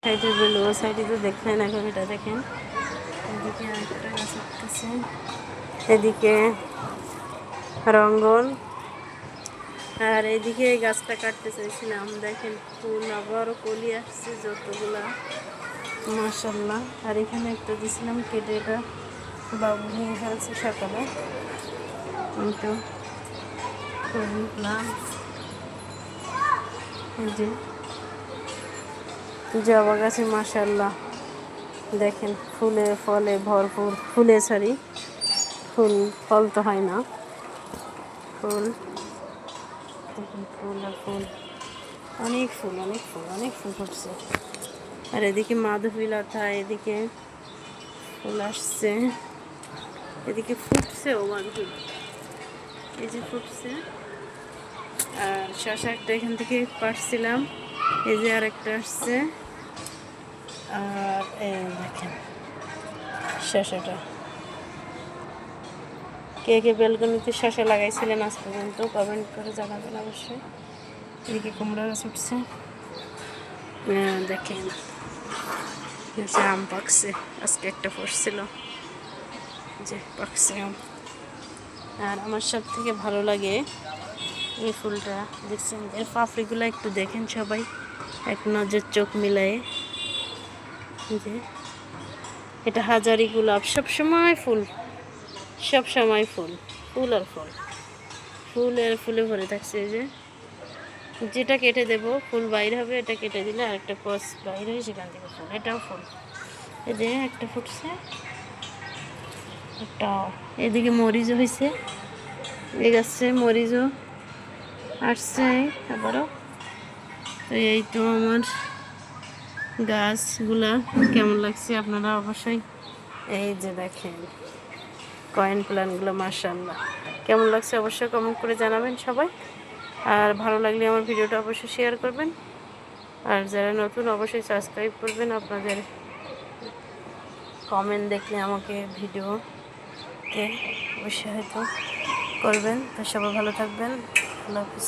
সাইডে বেলো সাইডে তো দেখলেন, এখন এটা দেখেন এদিকে আরেকটা গাছ উঠতেছে, এদিকে রঙ্গন, আর এদিকে এই গাছটা কাটতে চাইছিলাম, দেখেন ফুল আবারও কলি আসছে যতগুলা, মাশাল্লাহ। আর এখানে একটা দিছিলাম কেটে, এটা বাবু নিয়ে ফেলছে সকালে, আমি তো করলাম। এই যে জবা গাছে মাশাল্লাহ দেখেন ফুলে ফলে ভরপুর, ফুলে সরি ফুল, ফল তো হয় না, ফুল দেখুন, ফুল আর ফুল, অনেক ফুল অনেক ফুল অনেক ফুল ফুটছে। আর এদিকে মাধবীলতা, এদিকে ফুল আসছে, এদিকে ফুটছেও মাধবী, এই যে ফুটছে। আর শশা একটা এখান থেকে পাড়ছিলাম, এই যে আরেকটা আসছে। আর দেখেন শশাটা, কে কে বেলকনিতে শশা লাগাইছিলেন আজ পর্যন্ত কমেন্ট করে জানাবেন অবশ্যই। এদিকে কুমড়া গাছ উঠছে, দেখেন আম পাকছে, আজকে একটা পড়ছিল যে পাকছে আম। আর আমার সব থেকে ভালো লাগে এই ফুলটা, দেখছেন এর পাপড়িগুলো একটু দেখেন সবাই, এক নজর চোখ মিলায়ে, যে এটা হাজারি গোলাপ, সবসময় ফুল, সব সময় ফুল, ফুল আর ফুল, ফুল আর ফুলে ভরে থাকছে। এই যে যেটা কেটে দেব ফুল বাইরে হবে, এটা কেটে দিলে আরেকটা কস বাইরে হয়, সেখান থেকে ফুল, এটাও ফুল। এই যে একটা ফুটছে, একটা এদিকে মরিচও হয়েছে, এই গাছে মরিচও আসছে আবারও। তো এই তো আমার গাছগুলা কেমন লাগছে আপনারা অবশ্যই, এই যে দেখেন কয়েন প্ল্যান্টগুলো মাশাআল্লাহ কেমন লাগছে অবশ্যই কমেন্ট করে জানাবেন সবাই। আর ভালো লাগলে আমার ভিডিওটা অবশ্যই শেয়ার করবেন, আর যারা নতুন অবশ্যই সাবস্ক্রাইব করবেন। আপনাদের কমেন্ট দেখলে আমাকে ভিডিওতে উৎসাহিত করবেন। তো সবাই ভালো থাকবেন, আল্লাহ হাফিজ।